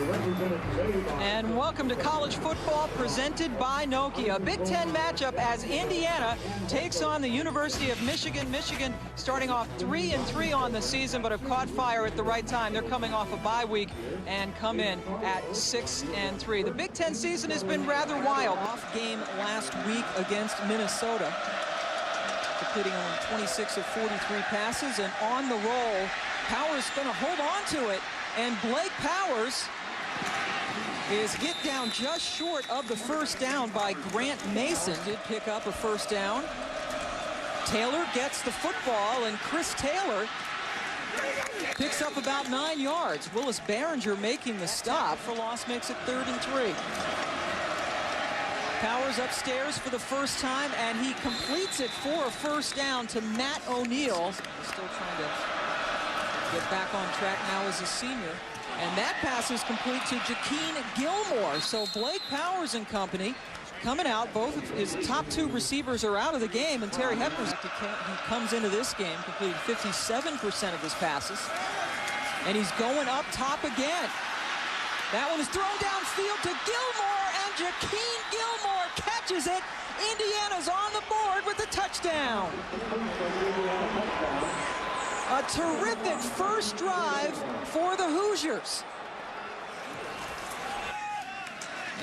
And welcome to college football presented by Nokia. Big Ten matchup as Indiana takes on the University of Michigan. Michigan starting off 3-3 on the season, but have caught fire at the right time. They're coming off a bye week and come in at 6-3. The Big Ten season has been rather wild. Off game last week against Minnesota, completing only 26 of 43 passes, and on the roll. Powers going to hold on to it, and Blake Powers is hit down just short of the first down by Grant Mason. Did pick up a first down. Taylor gets the football, and Chris Taylor picks up about 9 yards. Willis Behringer making the stop for loss, makes it 3rd and 3. Powers upstairs for the first time, and he completes it for a first down to Matt O'Neill. Still trying to get back on track now as a senior. And that pass is complete to Jakeem Gilmore. So Blake Powers and company coming out. Both of his top 2 receivers are out of the game, and Terry Hepner's, he comes into this game, completed 57% of his passes. And he's going up top again. That one is thrown downfield to Gilmore, and Jakeem Gilmore catches it. Indiana's on the board with the touchdown. A terrific first drive for the Hoosiers.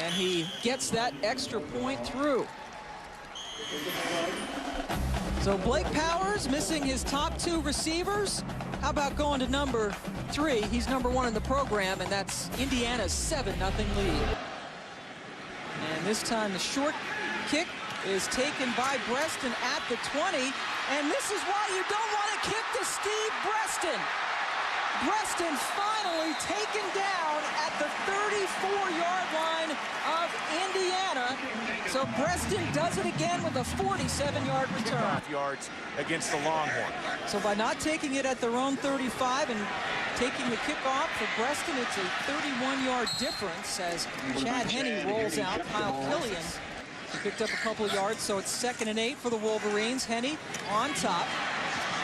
And he gets that extra point through. So Blake Powers missing his top 2 receivers. How about going to number 3? He's number 1 in the program, and that's Indiana's 7-0 lead. And this time the short kick is taken by Breaston at the 20. And this is why you don't want to kick to Steve Breaston. Breaston finally taken down at the 34-yard line of Indiana. So Breaston does it again with a 47-yard return. Yards against the Longhorn. So by not taking it at their own 35 and taking the kickoff for Breaston, it's a 31-yard difference as Chad Henne rolls out. Kyle Killian picked up a couple of yards, so it's 2nd and 8 for the Wolverines. Henne on top,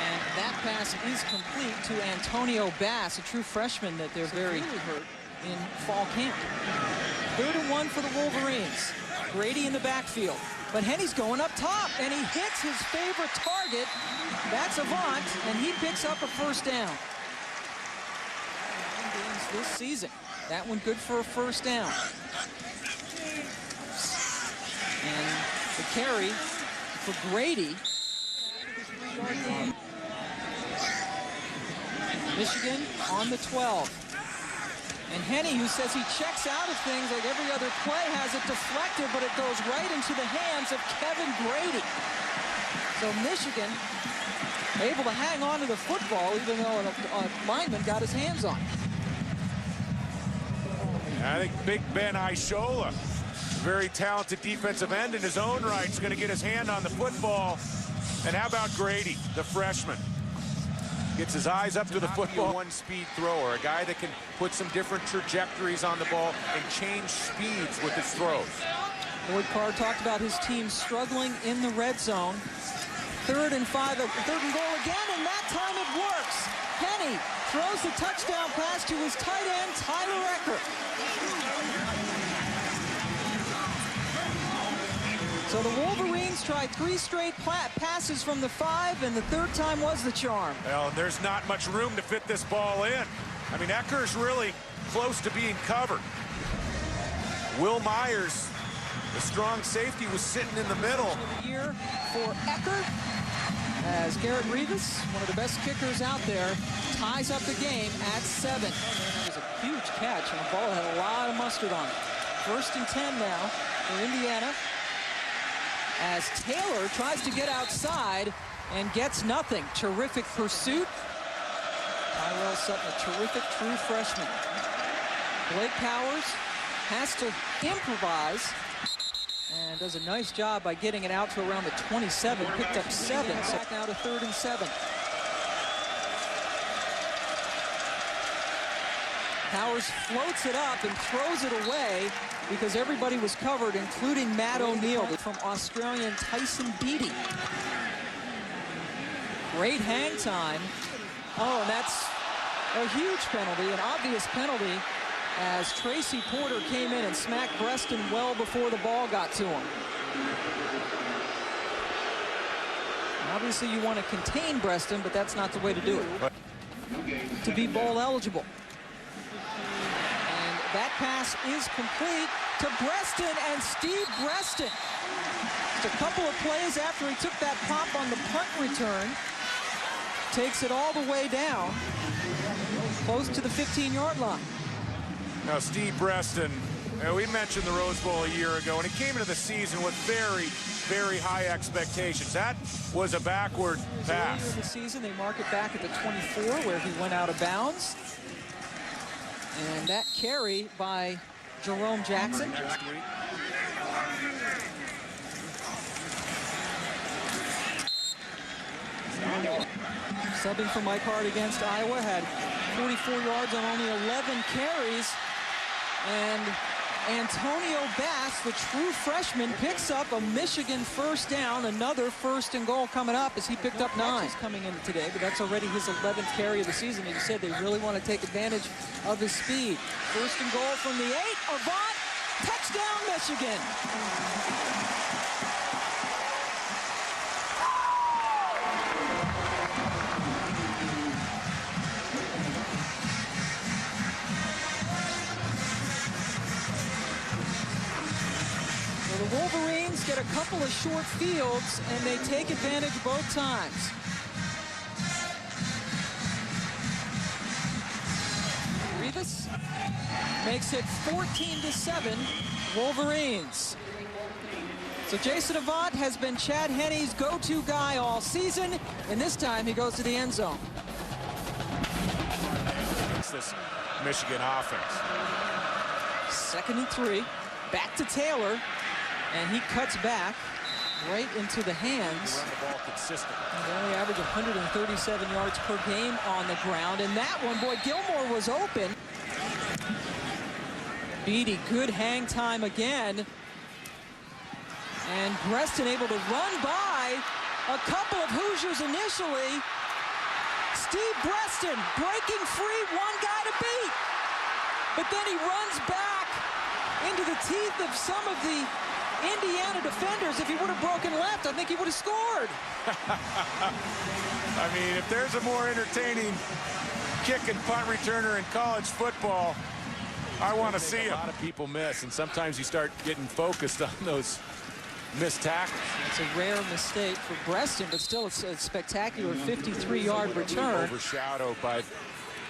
and that pass is complete to Antonio Bass, a true freshman that they're very hurt in fall camp. 3rd and 1 for the Wolverines. Grady in the backfield, but Henne's going up top, and he hits his favorite target. That's Avant, and he picks up a first down. This season, that one good for a first down. And the carry for Grady. Michigan on the 12. And Henne, who says he checks out of things like every other play, has it deflected, but it goes right into the hands of Kevin Grady. So Michigan able to hang on to the football, even though a lineman got his hands on it. I think Big Ben Ishola, very talented defensive end in his own right, is going to get his hand on the football. And how about Grady, the freshman? Gets his eyes up to the football. One-speed thrower, a guy that can put some different trajectories on the ball and change speeds with his throws. Lloyd Carr talked about his team struggling in the red zone. 3rd and 5, 3rd and goal again, and that time it works. Henne throws the touchdown pass to his tight end, Tyler Eckert. So the Wolverines tried 3 straight passes from the 5, and the 3rd time was the charm. Well, and there's not much room to fit this ball in. I mean, Ecker's really close to being covered. Will Myers, the strong safety, was sitting in the middle. Of the year for Eckert, as Garrett Rivas, one of the best kickers out there, ties up the game at 7. That was a huge catch, and the ball had a lot of mustard on it. 1st and 10 now for Indiana, as Taylor tries to get outside and gets nothing. Terrific pursuit. Tyrell Sutton, a terrific true freshman. Blake Powers has to improvise and does a nice job by getting it out to around the 27. Picked up 7. So back now to 3rd and 7. Powers floats it up and throws it away because everybody was covered, including Matt O'Neill from Australian Tyson Beatty. Great hang time. Oh, and that's a huge penalty, an obvious penalty as Tracy Porter came in and smacked Breaston well before the ball got to him. Obviously, you want to contain Breaston, but that's not the way to do it. To be bowl eligible. And that pass is complete to Breaston, and Steve Breaston. Just a couple of plays after he took that pop on the punt return, takes it all the way down, close to the 15-yard line. Now, Steve Breaston, we mentioned the Rose Bowl a year ago, and he came into the season with very, very high expectations. That was a backward pass. Earlier in the season, they mark it back at the 24, where he went out of bounds. And that carry by Jerome Jackson. Subbing for Mike Hart against Iowa, had 44 yards on only 11 carries. And Antonio Bass, the true freshman, picks up a Michigan first down. Another first and goal coming up as he picked up 9. He's coming in today, but that's already his 11th carry of the season. As you said, they really want to take advantage of his speed. First and goal from the 8. Avant, touchdown Michigan. The Wolverines get a couple of short fields, and they take advantage both times. Rivas makes it 14-7, Wolverines. So Jason Avant has been Chad Henne's go-to guy all season, and this time he goes to the end zone. It's this Michigan offense. 2nd and 3, back to Taylor. And he cuts back right into the hands. Run the ball consistently. They only average 137 yards per game on the ground. And that one, boy, Gilmore was open. Beatty, good hang time again. And Breaston able to run by a couple of Hoosiers initially. Steve Breaston breaking free, one guy to beat. But then he runs back into the teeth of some of the Indiana defenders. If he would have broken left, I think he would have scored. I mean, if there's a more entertaining kick and punt returner in college football, I want to see him. A lot of people miss, and sometimes you start getting focused on those missed tackles. It's a rare mistake for Breaston, but still it's a spectacular 53-yard return. Overshadowed by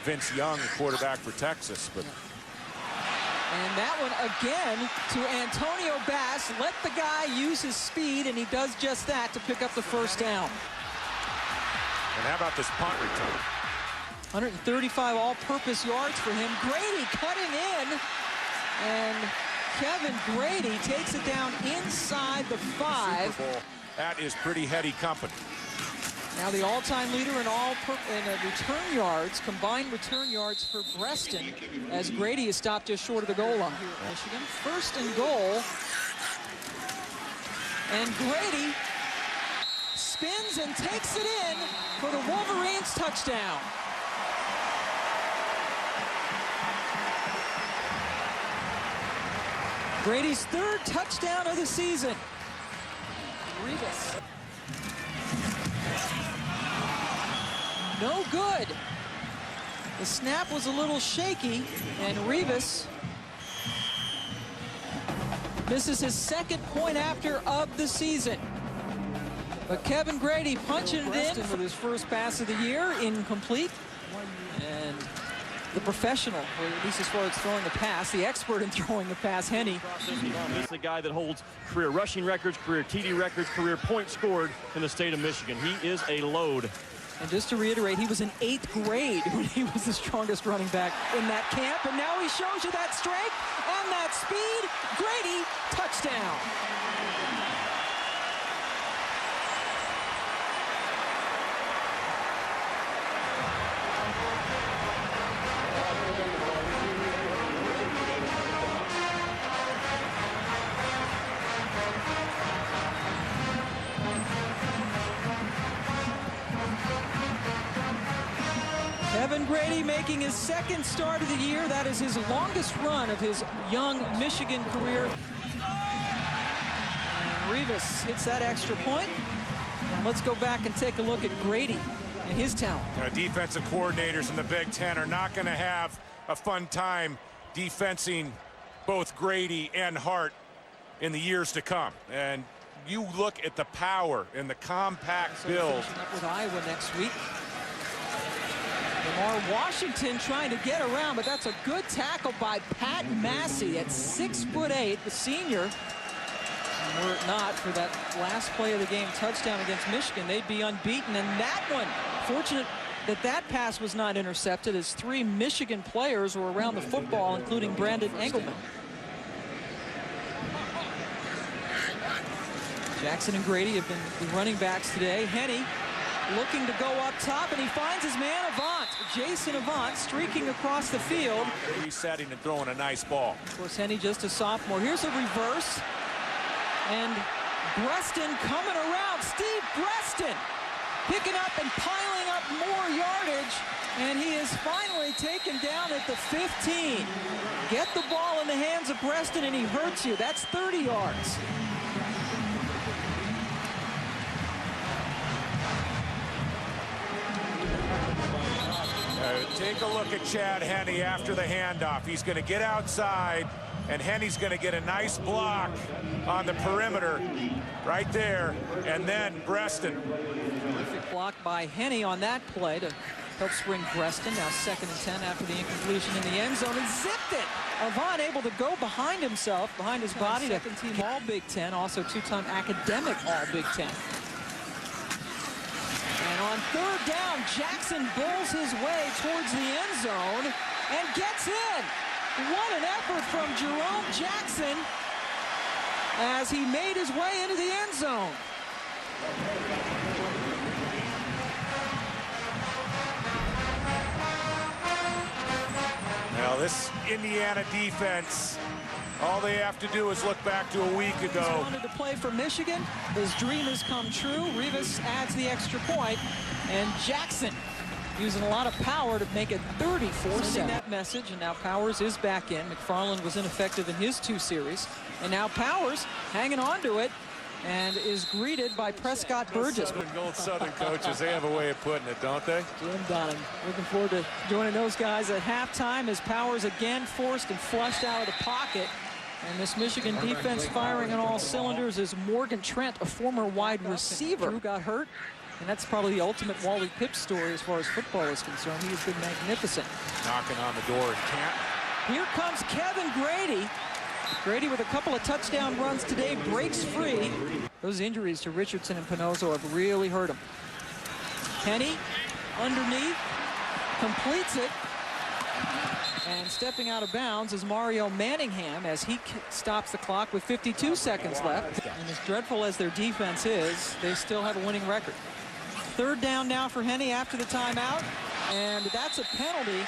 Vince Young, the quarterback for Texas, but. And that one again to Antonio Bass. Let the guy use his speed, and he does just that to pick up the first down. And how about this punt return? 135 all-purpose yards for him. Grady cutting in, and Kevin Grady takes it down inside the 5. Super Bowl. That is pretty heady company. Now the all-time leader in return yards, combined return yards for Breaston, as Grady is stopped just short of the goal line here at Michigan. First and goal, and Grady spins and takes it in for the Wolverines touchdown. Grady's 3rd touchdown of the season. Rivas. No good. The snap was a little shaky, and Rivas misses his 2nd point after of the season. But Kevin Grady punching it in for his first pass of the year, incomplete. And the professional, or at least as far as throwing the pass, the expert in throwing the pass, Henne. He's the guy that holds career rushing records, career TD records, career points scored in the state of Michigan. He is a load. And just to reiterate, he was in 8th grade when he was the strongest running back in that camp. And now he shows you that strength and that speed. Grady, touchdown. Kevin Kevin Grady making his second start of the year. That is his longest run of his young Michigan career. And Rivas hits that extra point. And let's go back and take a look at Grady and his talent. Defensive coordinators in the Big Ten are not going to have a fun time defensing both Grady and Hart in the years to come. And you look at the power and the compact build. Up with Iowa next week. Lamar Washington trying to get around, but that's a good tackle by Pat Massey at 6'8", the senior. And were it not for that last play of the game touchdown against Michigan, they'd be unbeaten. And that one, fortunate that that pass was not intercepted, as 3 Michigan players were around the football, including Brandon Engelman. Jackson and Grady have been the running backs today. Henne looking to go up top, and he finds his man Avant. Jason Avant streaking across the field. Resetting and throwing a nice ball. Of course, Henne just a sophomore. Here's a reverse. And Breaston coming around. Steve Breaston picking up and piling up more yardage. And he is finally taken down at the 15. Get the ball in the hands of Breaston and he hurts you. That's 30 yards. Take a look at Chad Henne after the handoff. He's going to get outside, and Henne's going to get a nice block on the perimeter right there, and then Breaston. Perfect block by Henne on that play to help spring Breaston. Now 2nd and 10 after the incompletion in the end zone, and zipped it. Avant able to go behind himself, behind his body. Second team All Big Ten, also 2-time academic All Big Ten. And on 3rd down, Jackson bowls his way towards the end zone and gets in. What an effort from Jerome Jackson as he made his way into the end zone. Now this Indiana defense, all they have to do is look back to a week ago. He wanted to play for Michigan. His dream has come true. Rivas adds the extra point, and Jackson using a lot of power to make it 34-7. Sending that message, and now Powers is back in. McFarland was ineffective in his 2 series, and now Powers hanging on to it and is greeted by Prescott Burgess. Gold Southern coaches, they have a way of putting it, don't they? Jim Dunham looking forward to joining those guys at halftime as Powers again forced and flushed out of the pocket. And this Michigan defense firing on all cylinders is Morgan Trent, a former wide receiver who got hurt. And that's probably the ultimate Wally Pipp story as far as football is concerned. He has been magnificent. Knocking on the door and can't. Here comes Kevin Grady. Grady with a couple of touchdown runs today, breaks free. Those injuries to Richardson and Pinozo have really hurt him. Henne underneath, completes it. And stepping out of bounds is Mario Manningham as he stops the clock with 52 seconds left. And as dreadful as their defense is, they still have a winning record. 3rd down now for Henne after the timeout. And that's a penalty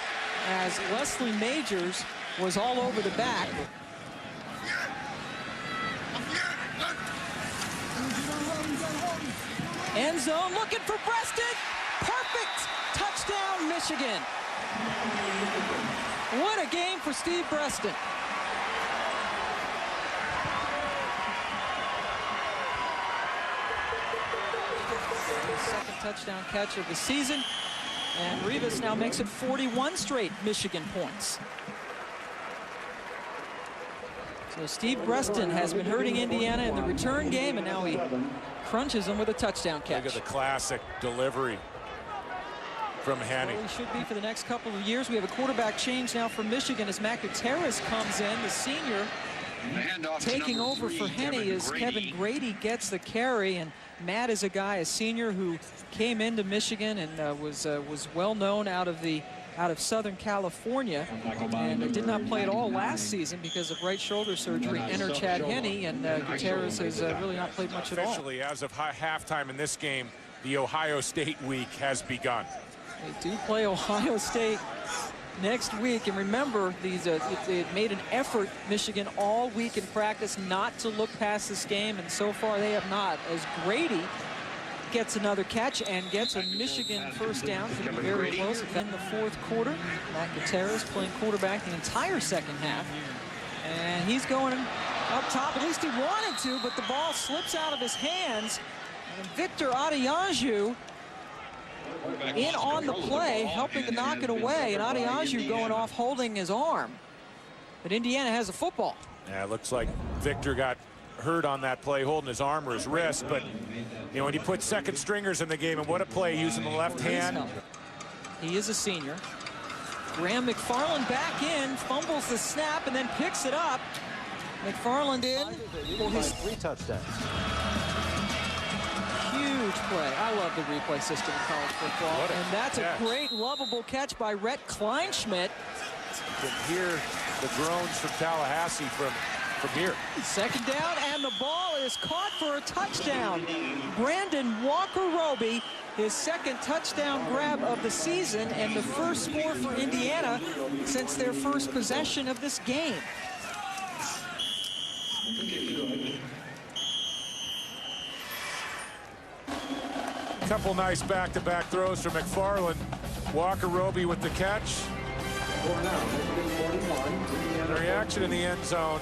as Wesley Majors was all over the back. End zone looking for Breaston. Perfect touchdown, Michigan. What a game for Steve Breaston. Second touchdown catch of the season. And Rivas now makes it 41 straight Michigan points. So Steve Breaston has been hurting Indiana in the return game, and now he crunches them with a touchdown catch. Look at the classic delivery from Henne. Well, he should be for the next couple of years. We have a quarterback change now for Michigan as Mac Gutierrez comes in, the senior. Taking over for Henne as Kevin Grady gets the carry, and Matt is a guy, a senior, who came into Michigan and was well known out of Southern California, and did not play at all last season because of right shoulder surgery. Enter Chad Henne, and Gutierrez has really not played much at all. Officially, as of halftime in this game, the Ohio State week has begun. They do play Ohio State next week, and remember, they made an effort, Michigan, all week in practice not to look past this game, and so far they have not, as Grady gets another catch and gets a Michigan first down. It's going to be very close in the fourth quarter. Matt Gutierrez playing quarterback the entire second half. And he's going up top. At least he wanted to, but the ball slips out of his hands. And Victor Adeyanju in on the play, helping to knock it away. And Adeyanju going off holding his arm. But Indiana has a football. Yeah, it looks like Victor got hurt on that play, holding his arm or his wrist. But, you know, when you put second stringers in the game, and what a play using the left hand. He is a senior. Graham McFarland back in, fumbles the snap, and then picks it up. McFarland in for his 3 touchdowns. Huge play. I love the replay system in college football. And that's a great, lovable catch by Rhett Kleinschmidt. You can hear the groans from Tallahassee from here. Second down, and the ball is caught for a touchdown. Brandon Walker-Roby, his second touchdown grab of the season and the first score for Indiana since their first possession of this game. A couple nice back-to-back throws from McFarland. Walker-Roby with the catch. The reaction in the end zone.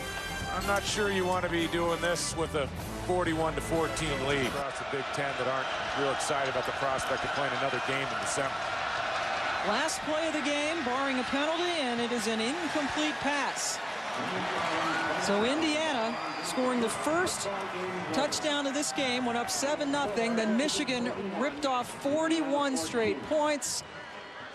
I'm not sure you want to be doing this with a 41-14 lead. Across the Big Ten that aren't real excited about the prospect of playing another game in December. Last play of the game, barring a penalty, and it is an incomplete pass. So Indiana scoring the first touchdown of this game, went up 7-0. Then Michigan ripped off 41 straight points.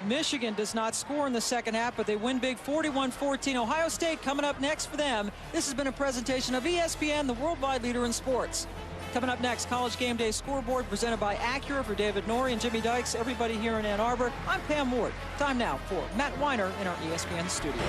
Michigan does not score in the second half, but they win big 41-14. Ohio State coming up next for them. This has been a presentation of ESPN, the worldwide leader in sports. Coming up next, College Game Day scoreboard presented by Acura for David Norrie and Jimmy Dykes, everybody here in Ann Arbor. I'm Pam Ward. Time now for Matt Weiner in our ESPN studio.